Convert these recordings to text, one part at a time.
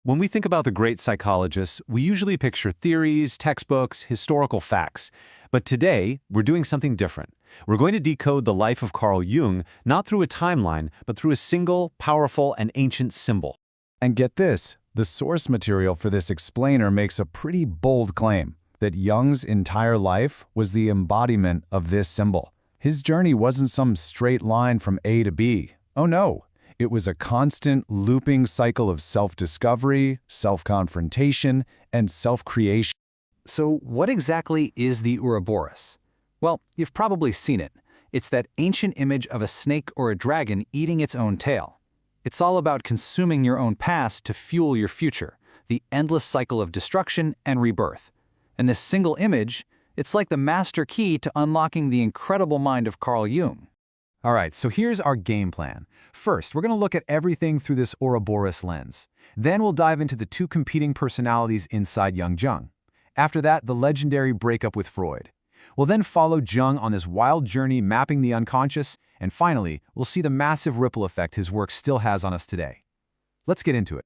When we think about the great psychologists, we usually picture theories, textbooks, historical facts. But today, we're doing something different. We're going to decode the life of Carl Jung not through a timeline, but through a single, powerful, and ancient symbol. And get this, the source material for this explainer makes a pretty bold claim that Jung's entire life was the embodiment of this symbol. His journey wasn't some straight line from A to B. Oh no. It was a constant, looping cycle of self-discovery, self-confrontation, and self-creation. So what exactly is the Ouroboros? Well, you've probably seen it. It's that ancient image of a snake or a dragon eating its own tail. It's all about consuming your own past to fuel your future, the endless cycle of destruction and rebirth. And this single image, it's like the master key to unlocking the incredible mind of Carl Jung. All right, so here's our game plan. First, we're going to look at everything through this Ouroboros lens. Then we'll dive into the two competing personalities inside Jung. After that, the legendary breakup with Freud. We'll then follow Jung on this wild journey mapping the unconscious, and finally, we'll see the massive ripple effect his work still has on us today. Let's get into it.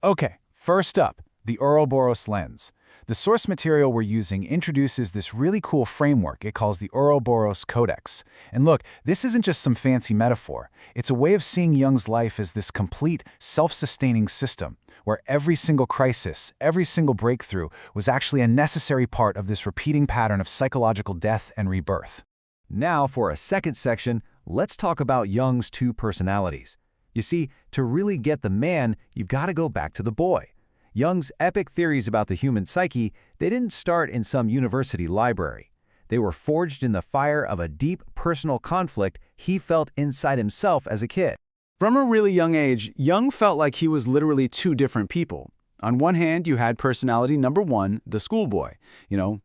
Okay, first up, the Ouroboros lens. The source material we're using introduces this really cool framework it calls the Ouroboros Codex. And look, this isn't just some fancy metaphor. It's a way of seeing Jung's life as this complete, self-sustaining system, where every single crisis, every single breakthrough was actually a necessary part of this repeating pattern of psychological death and rebirth. Now, for a second section, let's talk about Jung's two personalities. You see, to really get the man, you've got to go back to the boy. Jung's epic theories about the human psyche, they didn't start in some university library. They were forged in the fire of a deep personal conflict he felt inside himself as a kid. From a really young age, Jung felt like he was literally two different people. On one hand, you had personality number one, the schoolboy.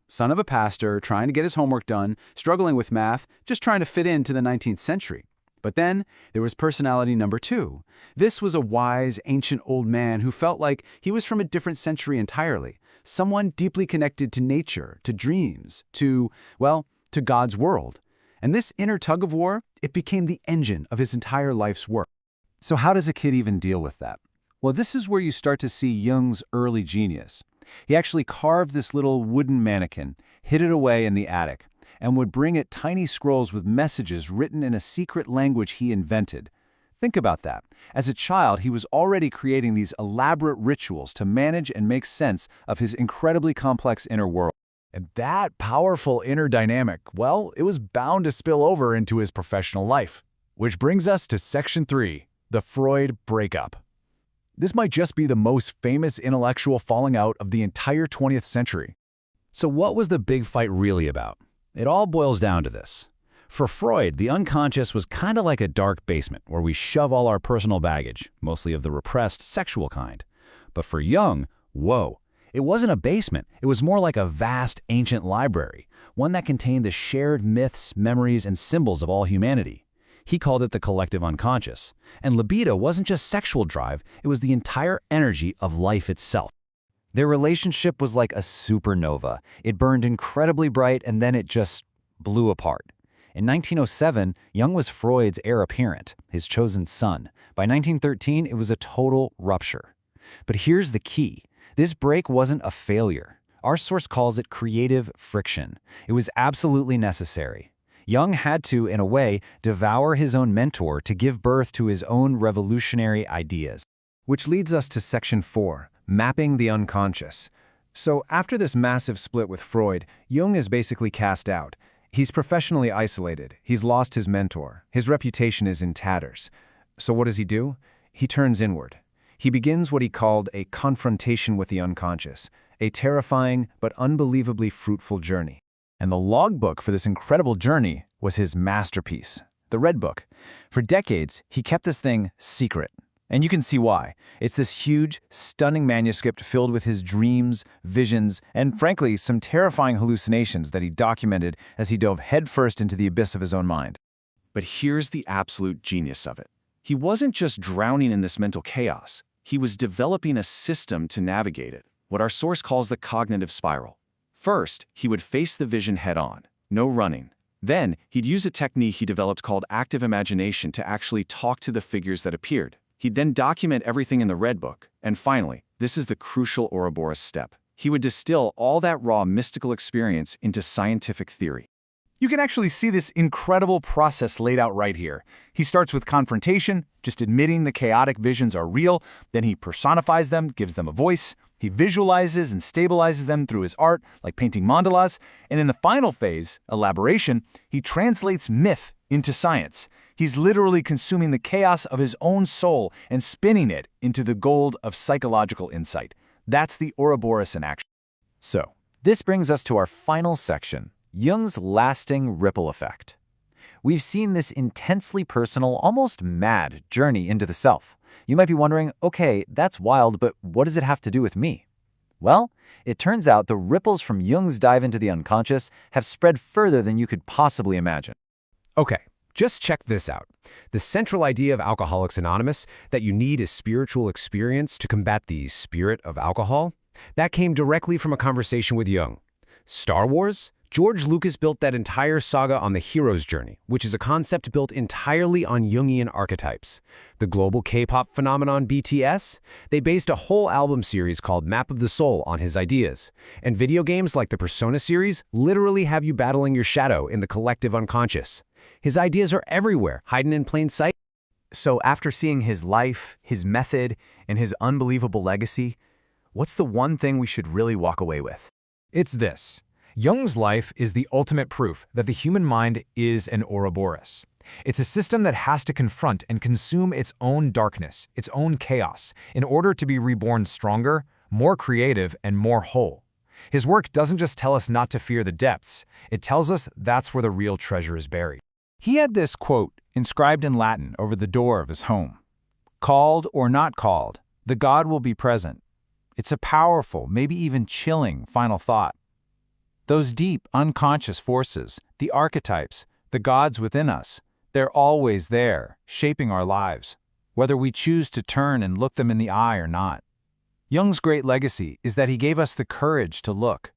Son of a pastor, trying to get his homework done, struggling with math, just trying to fit into the 19th century. But then there was personality number two. This was a wise, ancient old man who felt like he was from a different century entirely, someone deeply connected to nature, to dreams, to God's world. And this inner tug-of-war, it became the engine of his entire life's work. So how does a kid even deal with that? Well, this is where you start to see Jung's early genius. He actually carved this little wooden mannequin, hid it away in the attic, and would bring it tiny scrolls with messages written in a secret language he invented. Think about that. As a child, he was already creating these elaborate rituals to manage and make sense of his incredibly complex inner world. And that powerful inner dynamic, well, it was bound to spill over into his professional life. Which brings us to Section 3, the Freud breakup. This might just be the most famous intellectual falling out of the entire 20th century. So what was the big fight really about? It all boils down to this. For Freud, the unconscious was kind of like a dark basement where we shove all our personal baggage, mostly of the repressed sexual kind. But for Jung, whoa, it wasn't a basement. It was more like a vast ancient library, one that contained the shared myths, memories, and symbols of all humanity. He called it the collective unconscious. And libido wasn't just sexual drive, it was the entire energy of life itself. Their relationship was like a supernova. It burned incredibly bright and then it just blew apart. In 1907, Jung was Freud's heir apparent, his chosen son. By 1913, it was a total rupture. But here's the key. This break wasn't a failure. Our source calls it creative friction. It was absolutely necessary. Jung had to, in a way, devour his own mentor to give birth to his own revolutionary ideas. Which leads us to Section 4. Mapping the unconscious. So after this massive split with Freud, Jung is basically cast out. He's professionally isolated. He's lost his mentor. His reputation is in tatters. So what does he do? He turns inward. He begins what he called a confrontation with the unconscious, a terrifying but unbelievably fruitful journey. And the logbook for this incredible journey was his masterpiece, the Red Book. For decades, he kept this thing secret. And you can see why. It's this huge, stunning manuscript filled with his dreams, visions, and frankly, some terrifying hallucinations that he documented as he dove headfirst into the abyss of his own mind. But here's the absolute genius of it. He wasn't just drowning in this mental chaos. He was developing a system to navigate it, what our source calls the cognitive spiral. First, he would face the vision head-on, no running. Then, he'd use a technique he developed called active imagination to actually talk to the figures that appeared. He'd then document everything in the Red Book, and finally, This is the crucial Ouroboros step. He would distill all that raw mystical experience into scientific theory. You can actually see this incredible process laid out right here. He starts with confrontation, just admitting the chaotic visions are real, then he personifies them, gives them a voice, he visualizes and stabilizes them through his art, like painting mandalas, and in the final phase, elaboration, he translates myth into science. He's literally consuming the chaos of his own soul and spinning it into the gold of psychological insight. That's the Ouroboros in action. So, this brings us to our final section, Jung's lasting ripple effect. We've seen this intensely personal, almost mad journey into the self. You might be wondering, okay, that's wild, but what does it have to do with me? Well, it turns out the ripples from Jung's dive into the unconscious have spread further than you could possibly imagine. Okay, just check this out. The central idea of Alcoholics Anonymous, that you need a spiritual experience to combat the spirit of alcohol, that came directly from a conversation with Jung. Star Wars? George Lucas built that entire saga on the hero's journey, which is a concept built entirely on Jungian archetypes. The global K-pop phenomenon BTS? They based a whole album series called Map of the Soul on his ideas. And video games like the Persona series literally have you battling your shadow in the collective unconscious. His ideas are everywhere, hiding in plain sight. So after seeing his life, his method, and his unbelievable legacy, what's the one thing we should really walk away with? It's this. Jung's life is the ultimate proof that the human mind is an Ouroboros. It's a system that has to confront and consume its own darkness, its own chaos, in order to be reborn stronger, more creative, and more whole. His work doesn't just tell us not to fear the depths, it tells us that's where the real treasure is buried. He had this quote inscribed in Latin over the door of his home. "Called or not called, the God will be present." It's a powerful, maybe even chilling final thought. Those deep, unconscious forces, the archetypes, the gods within us, they're always there, shaping our lives, whether we choose to turn and look them in the eye or not. Jung's great legacy is that he gave us the courage to look,